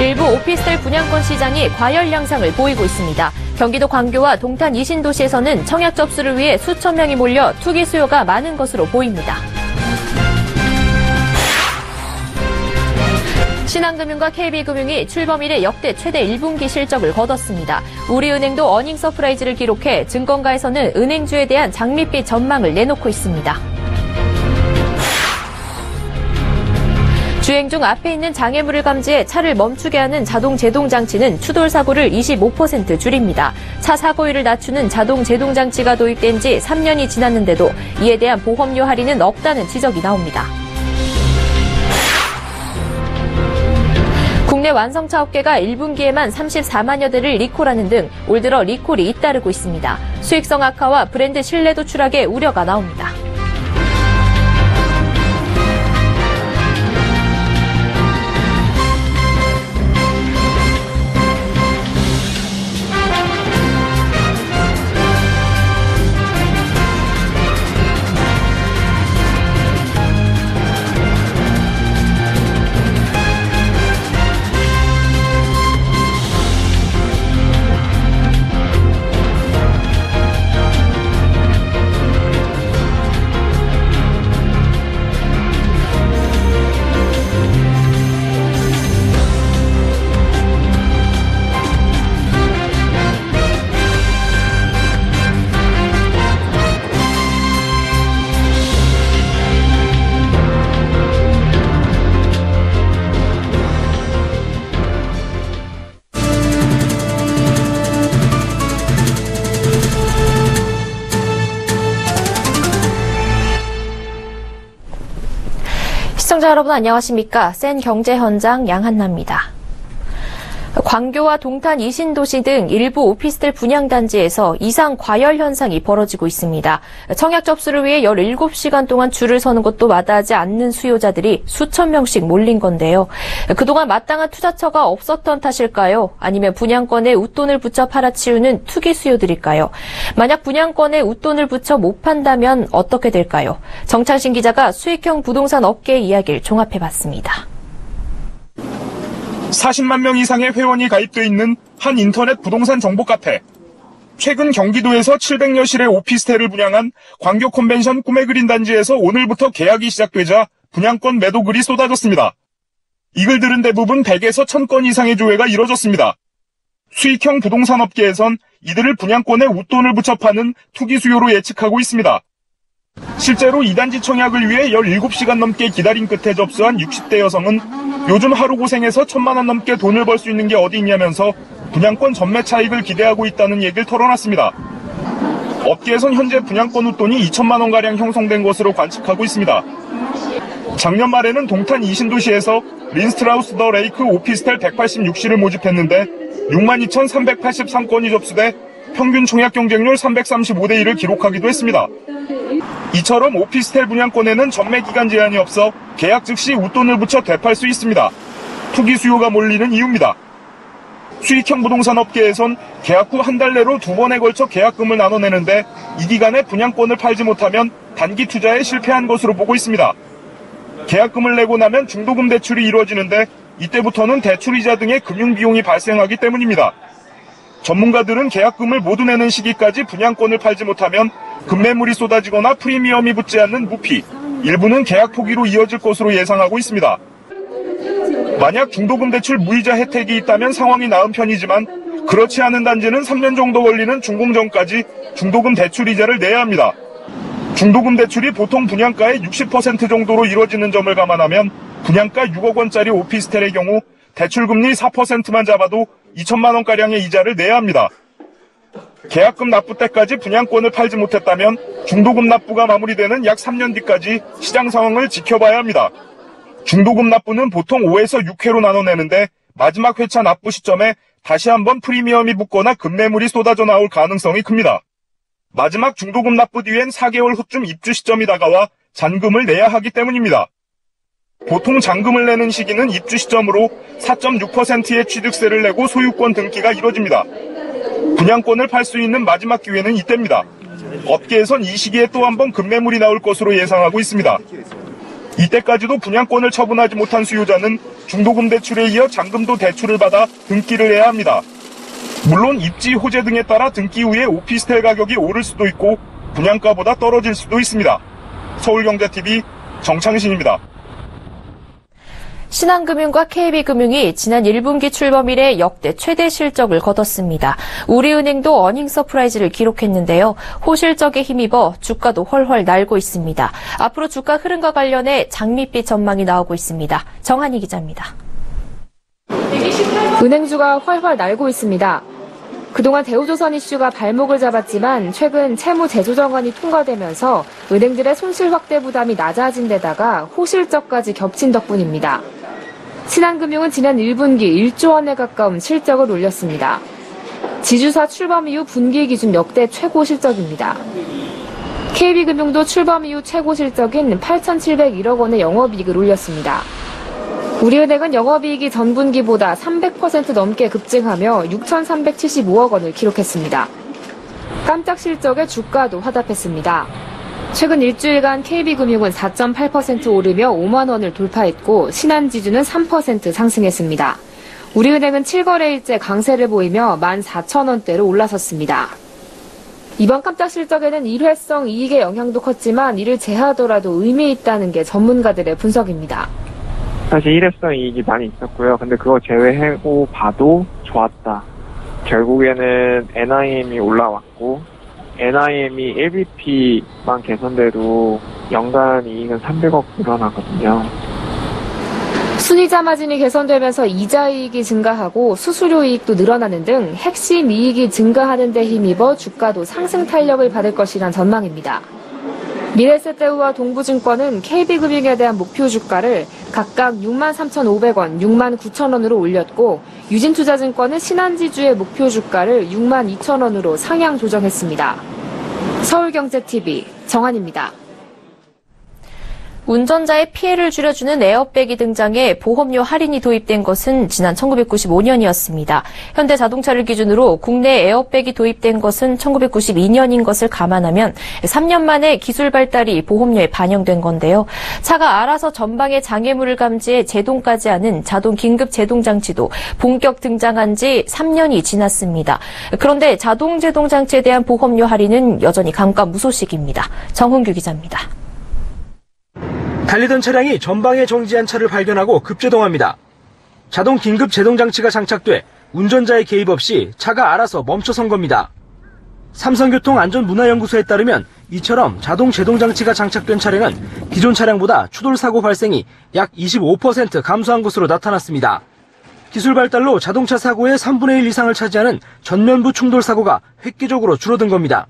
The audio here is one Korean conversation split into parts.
일부 오피스텔 분양권 시장이 과열 양상을 보이고 있습니다. 경기도 광교와 동탄 이신도시에서는 청약 접수를 위해 수천 명이 몰려 투기 수요가 많은 것으로 보입니다. 신한금융과 KB금융이 출범 이래 역대 최대 1분기 실적을 거뒀습니다. 우리은행도 어닝 서프라이즈를 기록해 증권가에서는 은행주에 대한 장밋빛 전망을 내놓고 있습니다. 주행 중 앞에 있는 장애물을 감지해 차를 멈추게 하는 자동 제동 장치는 추돌 사고를 25% 줄입니다. 차 사고율을 낮추는 자동 제동 장치가 도입된 지 3년이 지났는데도 이에 대한 보험료 할인은 없다는 지적이 나옵니다. 국내 완성차 업계가 1분기에만 34만여 대를 리콜하는 등 올 들어 리콜이 잇따르고 있습니다. 수익성 악화와 브랜드 신뢰도 추락에 우려가 나옵니다. 시청자 여러분 안녕하십니까? 센 경제 현장 양한나입니다. 광교와 동탄 이신도시 등 일부 오피스텔 분양단지에서 이상 과열 현상이 벌어지고 있습니다. 청약 접수를 위해 17시간 동안 줄을 서는 것도 마다하지 않는 수요자들이 수천 명씩 몰린 건데요. 그동안 마땅한 투자처가 없었던 탓일까요? 아니면 분양권에 웃돈을 붙여 팔아치우는 투기 수요들일까요? 만약 분양권에 웃돈을 붙여 못 판다면 어떻게 될까요? 정창신 기자가 수익형 부동산 업계의 이야기를 종합해봤습니다. 40만 명 이상의 회원이 가입돼 있는 한 인터넷 부동산 정보 카페. 최근 경기도에서 700여 실의 오피스텔을 분양한 광교 컨벤션 꿈의 그린 단지에서 오늘부터 계약이 시작되자 분양권 매도 글이 쏟아졌습니다. 이 글들은 대부분 100에서 1000건 이상의 조회가 이뤄졌습니다. 수익형 부동산 업계에선 이들을 분양권에 웃돈을 붙여 파는 투기 수요로 예측하고 있습니다. 실제로 이 단지 청약을 위해 17시간 넘게 기다린 끝에 접수한 60대 여성은 요즘 하루 고생해서 1000만 원 넘게 돈을 벌 수 있는 게 어디 있냐면서 분양권 전매 차익을 기대하고 있다는 얘기를 털어놨습니다. 업계에선 현재 분양권 웃돈이 2천만 원가량 형성된 것으로 관측하고 있습니다. 작년 말에는 동탄 이신도시에서 린스트라우스 더 레이크 오피스텔 186실을 모집했는데 62,383건이 접수돼 평균 청약 경쟁률 335대 1을 기록하기도 했습니다. 이처럼 오피스텔 분양권에는 전매 기간 제한이 없어 계약 즉시 웃돈을 붙여 되팔 수 있습니다. 투기 수요가 몰리는 이유입니다. 수익형 부동산 업계에선 계약 후 한 달 내로 2번에 걸쳐 계약금을 나눠내는데 이 기간에 분양권을 팔지 못하면 단기 투자에 실패한 것으로 보고 있습니다. 계약금을 내고 나면 중도금 대출이 이루어지는데 이때부터는 대출이자 등의 금융비용이 발생하기 때문입니다. 전문가들은 계약금을 모두 내는 시기까지 분양권을 팔지 못하면 급매물이 쏟아지거나 프리미엄이 붙지 않는 무피, 일부는 계약 포기로 이어질 것으로 예상하고 있습니다. 만약 중도금 대출 무이자 혜택이 있다면 상황이 나은 편이지만 그렇지 않은 단지는 3년 정도 걸리는 준공전까지 중도금 대출 이자를 내야 합니다. 중도금 대출이 보통 분양가의 60% 정도로 이루어지는 점을 감안하면 분양가 6억 원짜리 오피스텔의 경우 대출금리 4%만 잡아도 2천만 원가량의 이자를 내야 합니다. 계약금 납부 때까지 분양권을 팔지 못했다면 중도금 납부가 마무리되는 약 3년 뒤까지 시장 상황을 지켜봐야 합니다. 중도금 납부는 보통 5에서 6회로 나눠내는데 마지막 회차 납부 시점에 다시 한번 프리미엄이 붙거나 급매물이 쏟아져 나올 가능성이 큽니다. 마지막 중도금 납부 뒤엔 4개월 후쯤 입주 시점이 다가와 잔금을 내야 하기 때문입니다. 보통 잔금을 내는 시기는 입주 시점으로 4.6%의 취득세를 내고 소유권 등기가 이뤄집니다. 분양권을 팔 수 있는 마지막 기회는 이때입니다. 업계에선 이 시기에 또 한 번 급매물이 나올 것으로 예상하고 있습니다. 이때까지도 분양권을 처분하지 못한 수요자는 중도금 대출에 이어 잔금도 대출을 받아 등기를 해야 합니다. 물론 입지 호재 등에 따라 등기 후에 오피스텔 가격이 오를 수도 있고 분양가보다 떨어질 수도 있습니다. 서울경제TV 정창신입니다. 신한금융과 KB금융이 지난 1분기 출범 이래 역대 최대 실적을 거뒀습니다. 우리은행도 어닝 서프라이즈를 기록했는데요. 호실적에 힘입어 주가도 훨훨 날고 있습니다. 앞으로 주가 흐름과 관련해 장밋빛 전망이 나오고 있습니다. 정한희 기자입니다. 은행주가 훨훨 날고 있습니다. 그동안 대우조선 이슈가 발목을 잡았지만 최근 채무 재조정안이 통과되면서 은행들의 손실 확대 부담이 낮아진 데다가 호실적까지 겹친 덕분입니다. 신한금융은 지난 1분기 1조 원에 가까운 실적을 올렸습니다. 지주사 출범 이후 분기 기준 역대 최고 실적입니다. KB금융도 출범 이후 최고 실적인 8,701억 원의 영업이익을 올렸습니다. 우리은행은 영업이익이 전분기보다 300% 넘게 급증하며 6,375억 원을 기록했습니다. 깜짝 실적에 주가도 화답했습니다. 최근 일주일간 KB금융은 4.8% 오르며 5만 원을 돌파했고 신한지주는 3% 상승했습니다. 우리은행은 7거래일째 강세를 보이며 14,000원대로 올라섰습니다. 이번 깜짝 실적에는 일회성 이익의 영향도 컸지만 이를 제하더라도 의미 있다는 게 전문가들의 분석입니다. 사실 일회성 이익이 많이 있었고요. 근데 그거 제외하고 봐도 좋았다. 결국에는 NIM이 올라왔고 NIM이 1bp만 개선돼도 연간 이익은 300억 늘어나거든요. 순이자 마진이 개선되면서 이자 이익이 증가하고 수수료 이익도 늘어나는 등 핵심 이익이 증가하는 데 힘입어 주가도 상승 탄력을 받을 것이란 전망입니다. 미래에셋대우와 동부증권은 KB금융에 대한 목표 주가를 각각 63,500원, 69,000원으로 올렸고 유진투자증권은 신한지주의 목표 주가를 62,000원으로 상향 조정했습니다. 서울경제TV 정한입니다. 운전자의 피해를 줄여주는 에어백이 등장해 보험료 할인이 도입된 것은 지난 1995년이었습니다. 현대자동차를 기준으로 국내 에어백이 도입된 것은 1992년인 것을 감안하면 3년 만에 기술 발달이 보험료에 반영된 건데요. 차가 알아서 전방의 장애물을 감지해 제동까지 하는 자동 긴급 제동 장치도 본격 등장한 지 3년이 지났습니다. 그런데 자동 제동 장치에 대한 보험료 할인은 여전히 감감무소식입니다. 정훈규 기자입니다. 달리던 차량이 전방에 정지한 차를 발견하고 급제동합니다. 자동 긴급 제동 장치가 장착돼 운전자의 개입 없이 차가 알아서 멈춰선 겁니다. 삼성교통안전문화연구소에 따르면 이처럼 자동 제동 장치가 장착된 차량은 기존 차량보다 추돌 사고 발생이 약 25% 감소한 것으로 나타났습니다. 기술 발달로 자동차 사고의 3분의 1 이상을 차지하는 전면부 충돌 사고가 획기적으로 줄어든 겁니다.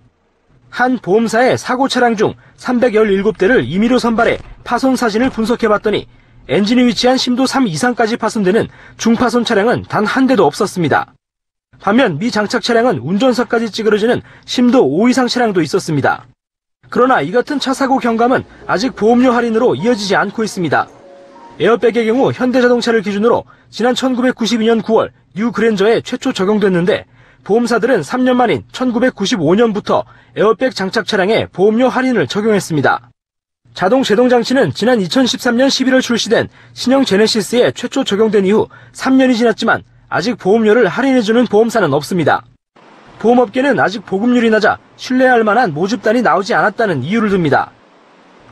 한 보험사의 사고 차량 중 317대를 임의로 선발해 파손 사진을 분석해봤더니 엔진이 위치한 심도 3 이상까지 파손되는 중파손 차량은 단 한 대도 없었습니다. 반면 미장착 차량은 운전석까지 찌그러지는 심도 5 이상 차량도 있었습니다. 그러나 이 같은 차 사고 경감은 아직 보험료 할인으로 이어지지 않고 있습니다. 에어백의 경우 현대자동차를 기준으로 지난 1992년 9월 뉴 그랜저에 최초 적용됐는데 보험사들은 3년 만인 1995년부터 에어백 장착 차량에 보험료 할인을 적용했습니다. 자동 제동 장치는 지난 2013년 11월 출시된 신형 제네시스에 최초 적용된 이후 3년이 지났지만 아직 보험료를 할인해주는 보험사는 없습니다. 보험업계는 아직 보급률이 낮아 신뢰할 만한 모집단이 나오지 않았다는 이유를 듭니다.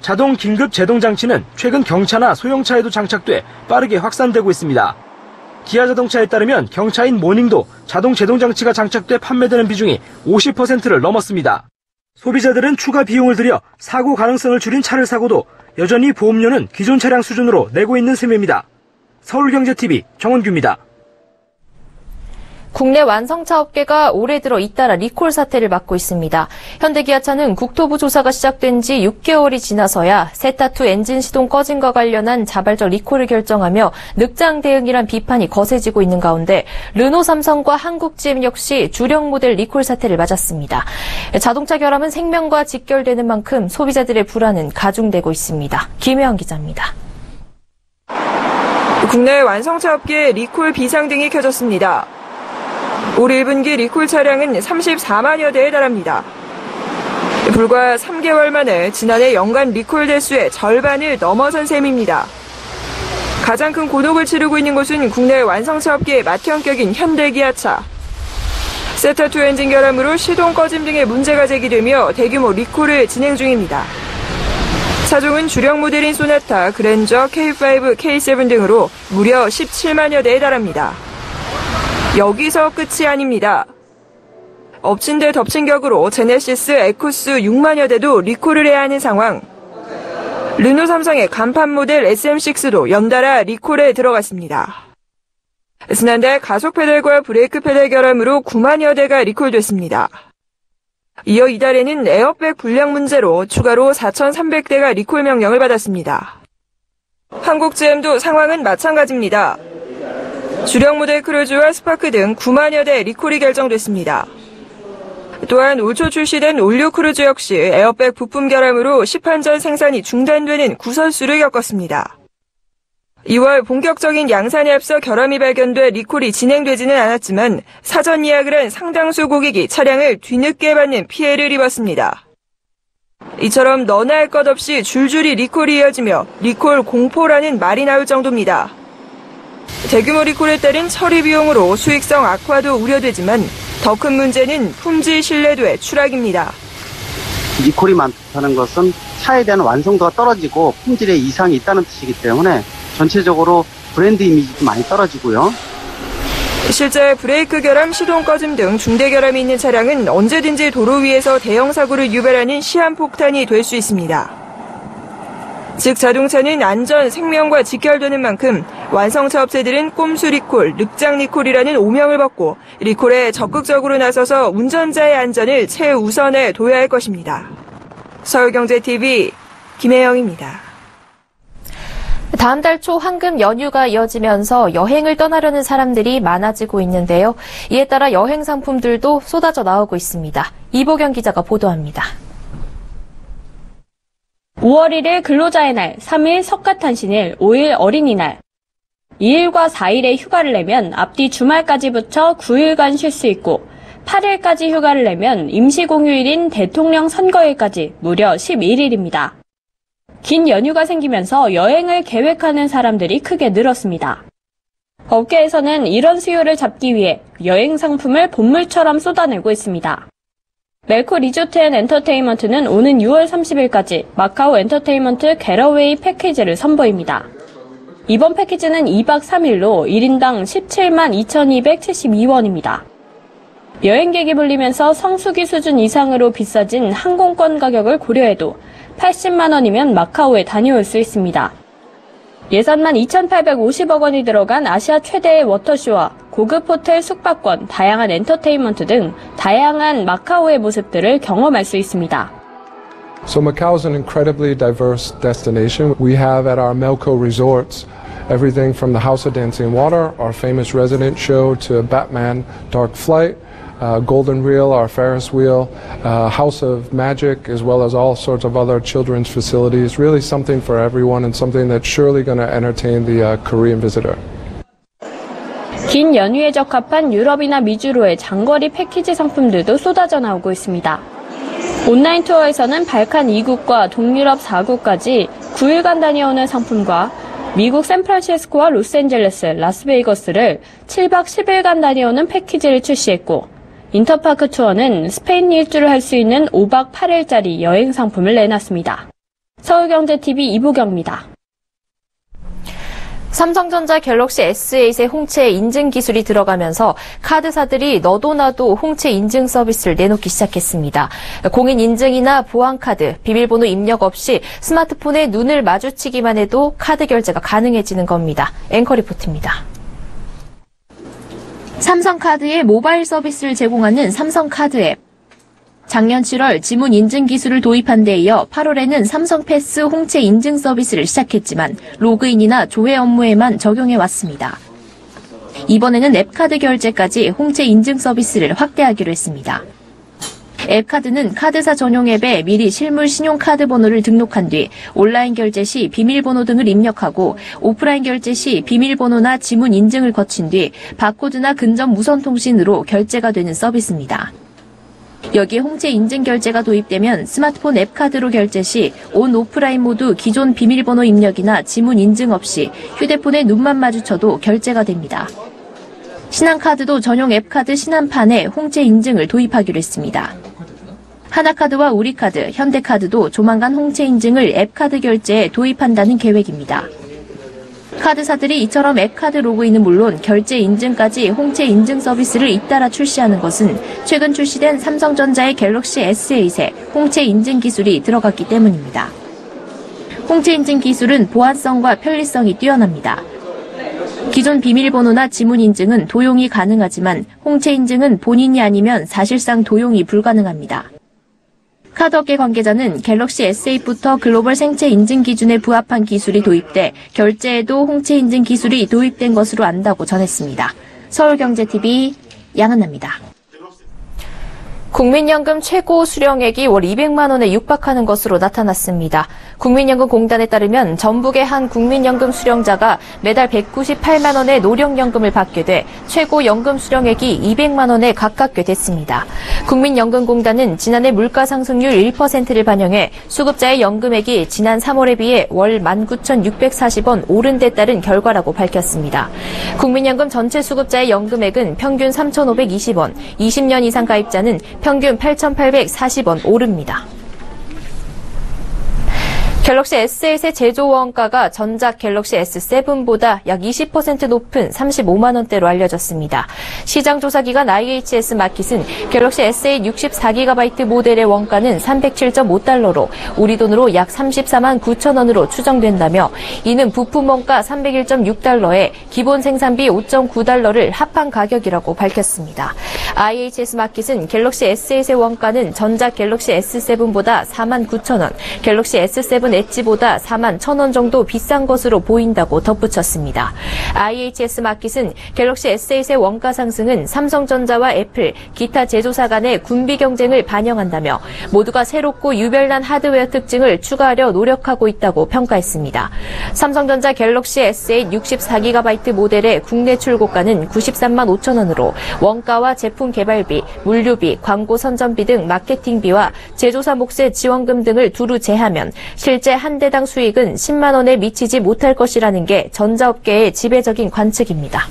자동 긴급 제동 장치는 최근 경차나 소형차에도 장착돼 빠르게 확산되고 있습니다. 기아자동차에 따르면 경차인 모닝도 자동 제동 장치가 장착돼 판매되는 비중이 50%를 넘었습니다. 소비자들은 추가 비용을 들여 사고 가능성을 줄인 차를 사고도 여전히 보험료는 기존 차량 수준으로 내고 있는 셈입니다. 서울경제TV 정원규입니다. 국내 완성차 업계가 올해 들어 잇따라 리콜 사태를 맡고 있습니다. 현대기아차는 국토부 조사가 시작된 지 6개월이 지나서야 세타2 엔진 시동 꺼짐과 관련한 자발적 리콜을 결정하며 늑장 대응이란 비판이 거세지고 있는 가운데 르노, 삼성과 한국GM 역시 주력 모델 리콜 사태를 맞았습니다. 자동차 결함은 생명과 직결되는 만큼 소비자들의 불안은 가중되고 있습니다. 김혜영 기자입니다. 국내 완성차 업계에 리콜 비상등이 켜졌습니다. 올 1분기 리콜 차량은 34만여 대에 달합니다. 불과 3개월 만에 지난해 연간 리콜 대수의 절반을 넘어선 셈입니다. 가장 큰 곤혹을 치르고 있는 곳은 국내 완성차 업계의 맏형격인 현대기아차. 세타2 엔진 결함으로 시동 꺼짐 등의 문제가 제기되며 대규모 리콜을 진행 중입니다. 차종은 주력 모델인 소나타, 그랜저, K5, K7 등으로 무려 17만여 대에 달합니다. 여기서 끝이 아닙니다. 엎친 데 덮친 격으로 제네시스, 에쿠스 6만여 대도 리콜을 해야 하는 상황. 르노 삼성의 간판 모델 SM6도 연달아 리콜에 들어갔습니다. 지난달 가속 페달과 브레이크 페달 결함으로 9만여 대가 리콜됐습니다. 이어 이달에는 에어백 불량 문제로 추가로 4,300대가 리콜 명령을 받았습니다. 한국 GM도 상황은 마찬가지입니다. 주력 모델 크루즈와 스파크 등 9만여 대 리콜이 결정됐습니다. 또한 올 초 출시된 올류 크루즈 역시 에어백 부품 결함으로 시판전 생산이 중단되는 구설수를 겪었습니다. 2월 본격적인 양산에 앞서 결함이 발견돼 리콜이 진행되지는 않았지만 사전 예약을 한 상당수 고객이 차량을 뒤늦게 받는 피해를 입었습니다. 이처럼 너나 할 것 없이 줄줄이 리콜이 이어지며 리콜 공포라는 말이 나올 정도입니다. 대규모 리콜에 따른 처리 비용으로 수익성 악화도 우려되지만 더 큰 문제는 품질 신뢰도의 추락입니다. 리콜이 많다는 것은 차에 대한 완성도가 떨어지고 품질에 이상이 있다는 뜻이기 때문에 전체적으로 브랜드 이미지도 많이 떨어지고요. 실제 브레이크 결함, 시동 꺼짐 등 중대 결함이 있는 차량은 언제든지 도로 위에서 대형 사고를 유발하는 시한폭탄이 될 수 있습니다. 즉 자동차는 안전, 생명과 직결되는 만큼 완성차 업체들은 꼼수 리콜, 늑장 리콜이라는 오명을 벗고 리콜에 적극적으로 나서서 운전자의 안전을 최우선에 둬야 할 것입니다. 서울경제TV 김혜영입니다. 다음 달 초 황금 연휴가 이어지면서 여행을 떠나려는 사람들이 많아지고 있는데요. 이에 따라 여행 상품들도 쏟아져 나오고 있습니다. 이보경 기자가 보도합니다. 5월 1일 근로자의 날, 3일 석가탄신일, 5일 어린이날. 2일과 4일에 휴가를 내면 앞뒤 주말까지 붙여 9일간 쉴 수 있고 8일까지 휴가를 내면 임시공휴일인 대통령 선거일까지 무려 11일입니다. 긴 연휴가 생기면서 여행을 계획하는 사람들이 크게 늘었습니다. 업계에서는 이런 수요를 잡기 위해 여행 상품을 본물처럼 쏟아내고 있습니다. 멜코 리조트 앤 엔터테인먼트는 오는 6월 30일까지 마카오 엔터테인먼트 겟어웨이 패키지를 선보입니다. 이번 패키지는 2박 3일로 1인당 17만 2,272원입니다. 여행객이 몰리면서 성수기 수준 이상으로 비싸진 항공권 가격을 고려해도 80만 원이면 마카오에 다녀올 수 있습니다. 예산만 2,850억 원이 들어간 아시아 최대의 워터쇼와 고급 호텔 숙박권, 다양한 엔터테인먼트 등 다양한 마카오의 모습들을 경험할 수 있습니다. So Macau is an incredibly diverse destination. We have at our Melco resorts everything from the House of Dancing Water, our famous resident show, to Batman Dark Flight, Golden Reel, our Ferris wheel, House of Magic, as well as all sorts of other children's facilities. Really something for everyone and something that's surely going to entertain the Korean visitor. 긴 연휴에 적합한 유럽이나 미주로의 장거리 패키지 상품들도 쏟아져 나오고 있습니다. 온라인 투어에서는 발칸 2국과 동유럽 4국까지 9일간 다녀오는 상품과 미국 샌프란시스코와 로스앤젤레스, 라스베이거스를 7박 10일간 다녀오는 패키지를 출시했고 인터파크 투어는 스페인 일주를 할 수 있는 5박 8일짜리 여행 상품을 내놨습니다. 서울경제TV 이보경입니다. 삼성전자 갤럭시 S8의 홍채 인증 기술이 들어가면서 카드사들이 너도 나도 홍채 인증 서비스를 내놓기 시작했습니다. 공인 인증이나 보안카드, 비밀번호 입력 없이 스마트폰에 눈을 마주치기만 해도 카드 결제가 가능해지는 겁니다. 앵커 리포트입니다. 삼성카드의 모바일 서비스를 제공하는 삼성카드 앱. 작년 7월 지문 인증 기술을 도입한 데 이어 8월에는 삼성패스 홍채 인증 서비스를 시작했지만 로그인이나 조회 업무에만 적용해왔습니다. 이번에는 앱카드 결제까지 홍채 인증 서비스를 확대하기로 했습니다. 앱카드는 카드사 전용 앱에 미리 실물 신용카드 번호를 등록한 뒤 온라인 결제 시 비밀번호 등을 입력하고 오프라인 결제 시 비밀번호나 지문 인증을 거친 뒤 바코드나 근접 무선 통신으로 결제가 되는 서비스입니다. 여기에 홍채 인증 결제가 도입되면 스마트폰 앱카드로 결제 시 온 오프라인 모두 기존 비밀번호 입력이나 지문 인증 없이 휴대폰에 눈만 마주쳐도 결제가 됩니다. 신한카드도 전용 앱카드 신한판에 홍채 인증을 도입하기로 했습니다. 하나카드와 우리카드, 현대카드도 조만간 홍채 인증을 앱카드 결제에 도입한다는 계획입니다. 카드사들이 이처럼 앱카드 로그인은 물론 결제 인증까지 홍채 인증 서비스를 잇따라 출시하는 것은 최근 출시된 삼성전자의 갤럭시 S8에 홍채 인증 기술이 들어갔기 때문입니다. 홍채 인증 기술은 보안성과 편리성이 뛰어납니다. 기존 비밀번호나 지문 인증은 도용이 가능하지만 홍채 인증은 본인이 아니면 사실상 도용이 불가능합니다. 카드업계 관계자는 갤럭시 S8부터 글로벌 생체 인증 기준에 부합한 기술이 도입돼 결제에도 홍채 인증 기술이 도입된 것으로 안다고 전했습니다. 서울경제TV 양한나입니다. 국민연금 최고 수령액이 월 200만 원에 육박하는 것으로 나타났습니다. 국민연금공단에 따르면 전북의 한 국민연금 수령자가 매달 198만 원의 노령연금을 받게 돼 최고 연금 수령액이 200만 원에 가깝게 됐습니다. 국민연금공단은 지난해 물가 상승률 1%를 반영해 수급자의 연금액이 지난 3월에 비해 월 19,640원 오른 데 따른 결과라고 밝혔습니다. 국민연금 전체 수급자의 연금액은 평균 3,520원, 20년 이상 가입자는 평균 8,840원 오릅니다. 갤럭시 S8의 제조 원가가 전작 갤럭시 S7보다 약 20% 높은 35만 원대로 알려졌습니다. 시장 조사 기관 IHS 마켓은 갤럭시 S8 64GB 모델의 원가는 307.5달러로 우리 돈으로 약 34만 9천 원으로 추정된다며 이는 부품 원가 301.6달러에 기본 생산비 5.9달러를 합한 가격이라고 밝혔습니다. IHS 마켓은 갤럭시 S8의 원가는 전작 갤럭시 S7보다 4만 9천 원, 갤럭시 S7 엣지보다 4만 1,000원 정도 비싼 것으로 보인다고 덧붙였습니다. IHS 마켓은 갤럭시 S8의 원가 상승은 삼성전자와 애플, 기타 제조사 간의 군비 경쟁을 반영한다며 모두가 새롭고 유별난 하드웨어 특징을 추가하려 노력하고 있다고 평가했습니다. 삼성전자 갤럭시 S8 64GB 모델의 국내 출고가는 93만 5천 원으로 원가와 제품 개발비, 물류비, 광고 선전비 등 마케팅비와 제조사 몫의 지원금 등을 두루 제하면 실제 한 대당 수익은 10만 원에 미치지 못할 것이라는 게 전자업계의 지배적인 관측입니다.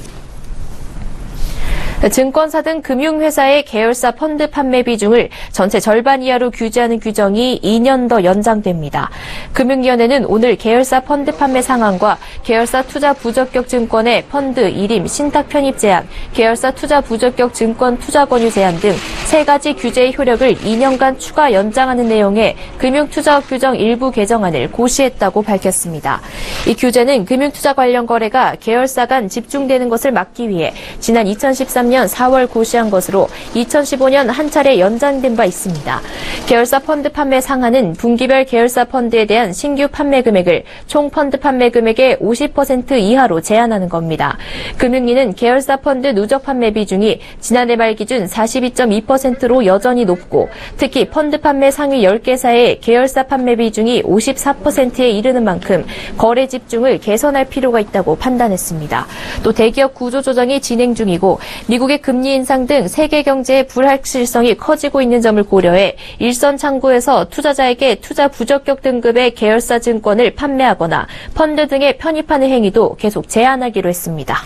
증권사 등 금융회사의 계열사 펀드 판매 비중을 전체 절반 이하로 규제하는 규정이 2년 더 연장됩니다. 금융위원회는 오늘 계열사 펀드 판매 상한과 계열사 투자 부적격 증권의 펀드 일임 신탁 편입 제한, 계열사 투자 부적격 증권 투자 권유 제한 등 3가지 규제의 효력을 2년간 추가 연장하는 내용의 금융투자업 규정 일부 개정안을 고시했다고 밝혔습니다. 이 규제는 금융투자 관련 거래가 계열사 간 집중되는 것을 막기 위해 지난 2013년 4월 고시한 것으로 2015년 한 차례 연장된 바 있습니다. 계열사 펀드 판매 상한은 분기별 계열사 펀드에 대한 신규 판매 금액을 총 펀드 판매 금액의 50% 이하로 제한하는 겁니다. 금융위는 계열사 펀드 누적 판매 비중이 지난해 말 기준 42.2%로 여전히 높고 특히 펀드 판매 상위 10개사의 계열사 판매 비중이 54%에 이르는 만큼 거래 집중을 개선할 필요가 있다고 판단했습니다. 또 대기업 구조조정이 진행 중이고 미국의 금리 인상 등 세계 경제의 불확실성이 커지고 있는 점을 고려해 일선 창구에서 투자자에게 투자 부적격 등급의 계열사 증권을 판매하거나 펀드 등에 편입하는 행위도 계속 제한하기로 했습니다.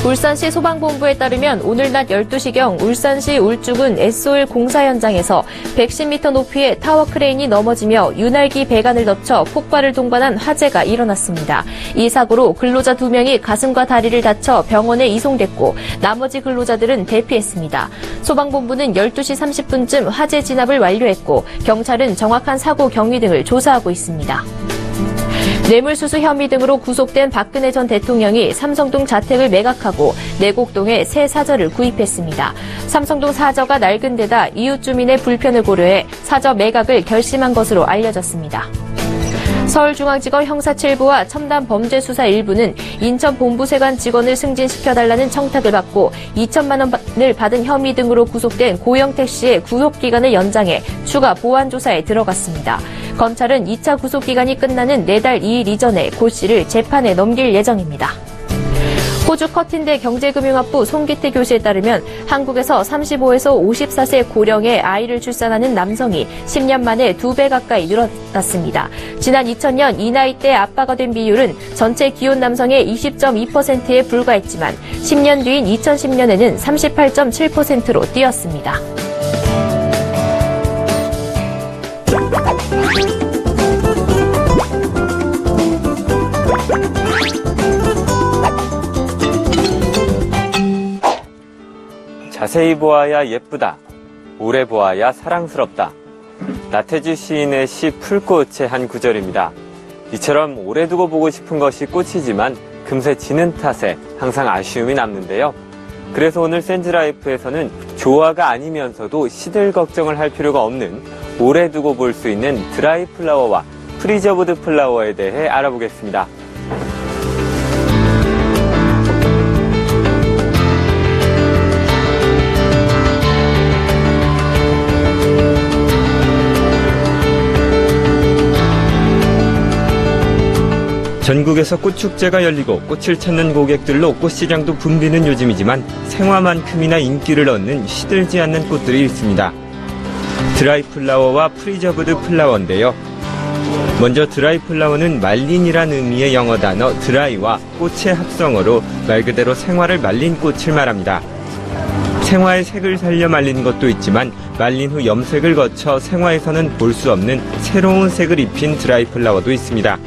울산시 소방본부에 따르면 오늘 낮 12시경 울산시 울주군 SOL 공사 현장에서 110m 높이의 타워 크레인이 넘어지며 윤활기 배관을 덮쳐 폭발을 동반한 화재가 일어났습니다. 이 사고로 근로자 2명이 가슴과 다리를 다쳐 병원에 이송됐고 나머지 근로자들은 대피했습니다. 소방본부는 12시 30분쯤 화재 진압을 완료했고 경찰은 정확한 사고 경위 등을 조사하고 있습니다. 뇌물수수 혐의 등으로 구속된 박근혜 전 대통령이 삼성동 자택을 매각하고 내곡동에 새 사저를 구입했습니다. 삼성동 사저가 낡은 데다 이웃 주민의 불편을 고려해 사저 매각을 결심한 것으로 알려졌습니다. 서울중앙지검 형사7부와 첨단범죄수사 1부는 인천 본부세관 직원을 승진시켜달라는 청탁을 받고 2천만 원을 받은 혐의 등으로 구속된 고영택 씨의 구속기간을 연장해 추가 보완조사에 들어갔습니다. 검찰은 2차 구속기간이 끝나는 내달 2일 이전에 고 씨를 재판에 넘길 예정입니다. 호주 커틴대 경제금융학부 송기태 교수에 따르면 한국에서 35에서 54세 고령의 아이를 출산하는 남성이 10년 만에 2배 가까이 늘어났습니다. 지난 2000년 이 나이대 아빠가 된 비율은 전체 기혼 남성의 20.2%에 불과했지만 10년 뒤인 2010년에는 38.7%로 뛰었습니다. 자세히 보아야 예쁘다. 오래 보아야 사랑스럽다. 나태주 시인의 시 풀꽃의 한 구절입니다. 이처럼 오래 두고 보고 싶은 것이 꽃이지만 금세 지는 탓에 항상 아쉬움이 남는데요. 그래서 오늘 센즈라이프에서는 조화가 아니면서도 시들 걱정을 할 필요가 없는 오래 두고 볼 수 있는 드라이 플라워와 프리저브드 플라워에 대해 알아보겠습니다. 전국에서 꽃축제가 열리고 꽃을 찾는 고객들로 꽃시장도 붐비는 요즘이지만 생화만큼이나 인기를 얻는 시들지 않는 꽃들이 있습니다. 드라이 플라워와 프리저브드 플라워인데요. 먼저 드라이 플라워는 말린이란 의미의 영어 단어 드라이와 꽃의 합성어로 말 그대로 생화를 말린 꽃을 말합니다. 생화의 색을 살려 말린 것도 있지만 말린 후 염색을 거쳐 생화에서는 볼 수 없는 새로운 색을 입힌 드라이 플라워도 있습니다.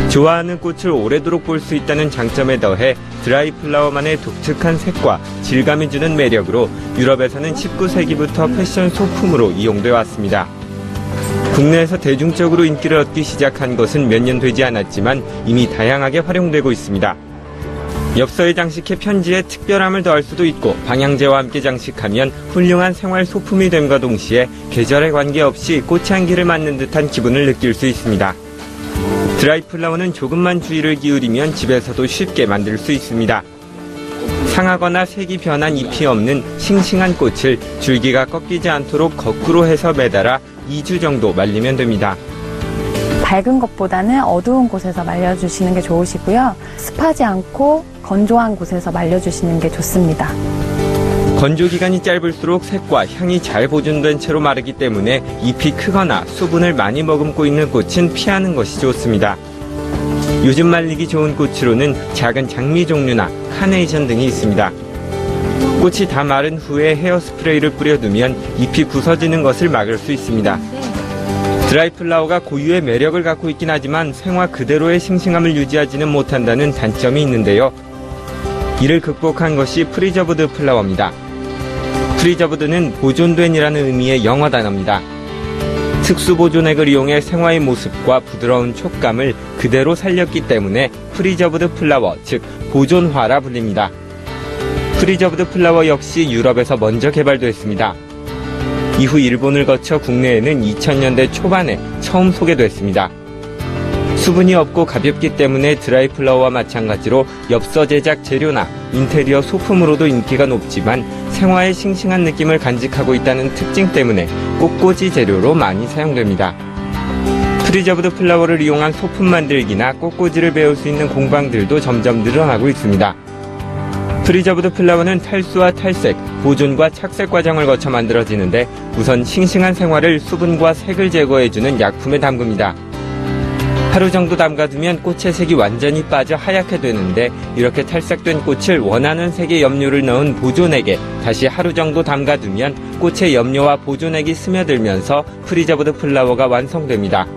좋아하는 꽃을 오래도록 볼 수 있다는 장점에 더해 드라이 플라워만의 독특한 색과 질감이 주는 매력으로 유럽에서는 19세기부터 패션 소품으로 이용돼 왔습니다. 국내에서 대중적으로 인기를 얻기 시작한 것은 몇 년 되지 않았지만 이미 다양하게 활용되고 있습니다. 엽서에 장식해 편지에 특별함을 더할 수도 있고 방향제와 함께 장식하면 훌륭한 생활 소품이 됨과 동시에 계절에 관계없이 꽃향기를 맡는 듯한 기분을 느낄 수 있습니다. 드라이 플라워는 조금만 주의를 기울이면 집에서도 쉽게 만들 수 있습니다. 상하거나 색이 변한 잎이 없는 싱싱한 꽃을 줄기가 꺾이지 않도록 거꾸로 해서 매달아 2주 정도 말리면 됩니다. 밝은 것보다는 어두운 곳에서 말려주시는 게 좋으시고요. 습하지 않고 건조한 곳에서 말려주시는 게 좋습니다. 건조 기간이 짧을수록 색과 향이 잘 보존된 채로 마르기 때문에 잎이 크거나 수분을 많이 머금고 있는 꽃은 피하는 것이 좋습니다. 요즘 말리기 좋은 꽃으로는 작은 장미 종류나 카네이션 등이 있습니다. 꽃이 다 마른 후에 헤어스프레이를 뿌려두면 잎이 부서지는 것을 막을 수 있습니다. 드라이 플라워가 고유의 매력을 갖고 있긴 하지만 생화 그대로의 싱싱함을 유지하지는 못한다는 단점이 있는데요. 이를 극복한 것이 프리저브드 플라워입니다. 프리저브드는 보존된이라는 의미의 영어 단어입니다. 특수 보존액을 이용해 생화의 모습과 부드러운 촉감을 그대로 살렸기 때문에 프리저브드 플라워, 즉 보존화라 불립니다. 프리저브드 플라워 역시 유럽에서 먼저 개발됐습니다. 이후 일본을 거쳐 국내에는 2000년대 초반에 처음 소개됐습니다. 수분이 없고 가볍기 때문에 드라이 플라워와 마찬가지로 엽서 제작 재료나 인테리어 소품으로도 인기가 높지만 생화의 싱싱한 느낌을 간직하고 있다는 특징 때문에 꽃꽂이 재료로 많이 사용됩니다. 프리저브드 플라워를 이용한 소품 만들기나 꽃꽂이를 배울 수 있는 공방들도 점점 늘어나고 있습니다. 프리저브드 플라워는 탈수와 탈색, 보존과 착색 과정을 거쳐 만들어지는데 우선 싱싱한 생화를 수분과 색을 제거해주는 약품에 담급니다. 하루 정도 담가두면 꽃의 색이 완전히 빠져 하얗게 되는데 이렇게 탈색된 꽃을 원하는 색의 염료를 넣은 보존액에 다시 하루 정도 담가두면 꽃의 염료와 보존액이 스며들면서 프리저브드 플라워가 완성됩니다.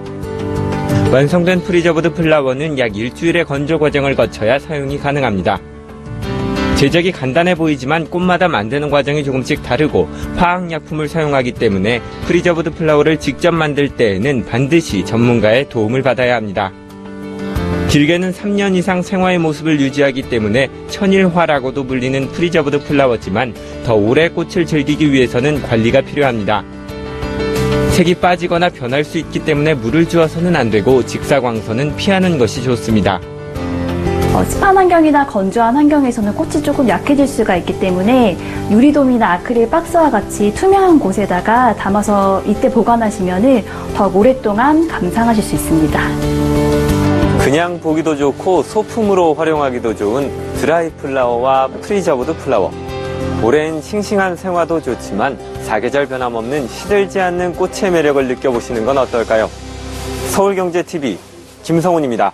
완성된 프리저브드 플라워는 약 일주일의 건조 과정을 거쳐야 사용이 가능합니다. 제작이 간단해 보이지만 꽃마다 만드는 과정이 조금씩 다르고 화학약품을 사용하기 때문에 프리저브드 플라워를 직접 만들 때에는 반드시 전문가의 도움을 받아야 합니다. 길게는 3년 이상 생화의 모습을 유지하기 때문에 천일화라고도 불리는 프리저브드 플라워지만 더 오래 꽃을 즐기기 위해서는 관리가 필요합니다. 색이 빠지거나 변할 수 있기 때문에 물을 주어서는 안 되고 직사광선은 피하는 것이 좋습니다. 습한 환경이나 건조한 환경에서는 꽃이 조금 약해질 수가 있기 때문에 유리돔이나 아크릴 박스와 같이 투명한 곳에다가 담아서 이때 보관하시면 더욱 오랫동안 감상하실 수 있습니다. 그냥 보기도 좋고 소품으로 활용하기도 좋은 드라이 플라워와 프리저브드 플라워. 오랜 싱싱한 생화도 좋지만 사계절 변함없는 시들지 않는 꽃의 매력을 느껴보시는 건 어떨까요? 서울경제TV 김성훈입니다.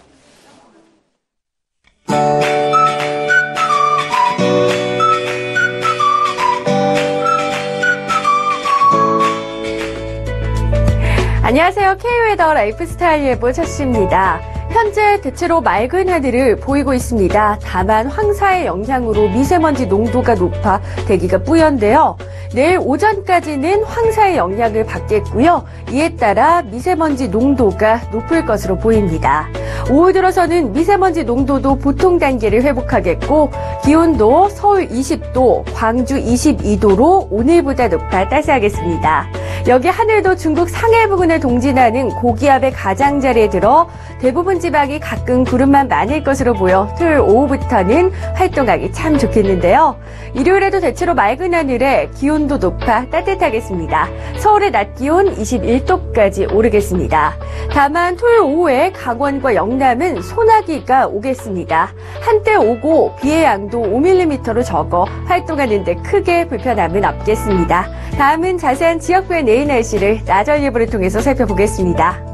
안녕하세요. K웨더 라이프스타일 예보 첫씨입니다. 현재 대체로 맑은 하늘을 보이고 있습니다. 다만 황사의 영향으로 미세먼지 농도가 높아 대기가 뿌연데요. 내일 오전까지는 황사의 영향을 받겠고요. 이에 따라 미세먼지 농도가 높을 것으로 보입니다. 오후 들어서는 미세먼지 농도도 보통 단계를 회복하겠고 기온도 서울 20도, 광주 22도로 오늘보다 높아 따스하겠습니다. 여기 하늘도 중국 상해 부근을 동진하는 고기압의 가장자리에 들어 대부분 지방이 가끔 구름만 많을 것으로 보여 토요일 오후부터는 활동하기 참 좋겠는데요. 일요일에도 대체로 맑은 하늘에 기온도 높아 따뜻하겠습니다. 서울의 낮 기온 21도까지 오르겠습니다. 다만 토요일 오후에 강원과 영남은 소나기가 오겠습니다. 한때 오고 비의 양도 5mm로 적어 활동하는 데 크게 불편함은 없겠습니다. 다음은 자세한 지역별 내일 날씨를 나절 예보를 통해서 살펴보겠습니다.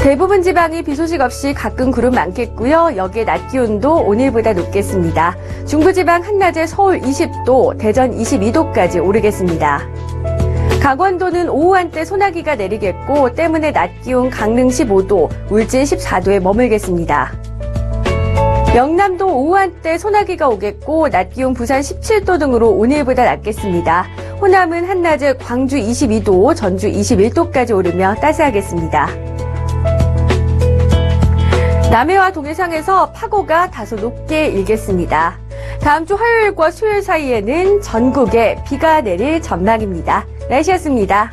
대부분 지방이 비 소식 없이 가끔 구름 많겠고요. 여기에 낮 기온도 오늘보다 높겠습니다. 중부지방 한낮에 서울 20도, 대전 22도까지 오르겠습니다. 강원도는 오후 한때 소나기가 내리겠고 때문에 낮 기온 강릉 15도, 울진 14도에 머물겠습니다. 영남도 오후 한때 소나기가 오겠고 낮 기온 부산 17도 등으로 오늘보다 낮겠습니다. 호남은 한낮에 광주 22도, 전주 21도까지 오르며 따스하겠습니다. 남해와 동해상에서 파고가 다소 높게 일겠습니다. 다음 주 화요일과 수요일 사이에는 전국에 비가 내릴 전망입니다. 날씨였습니다.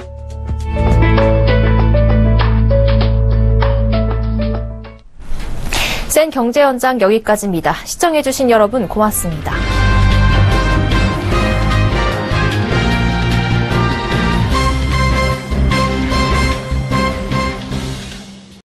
센 경제 현장 여기까지입니다. 시청해주신 여러분 고맙습니다.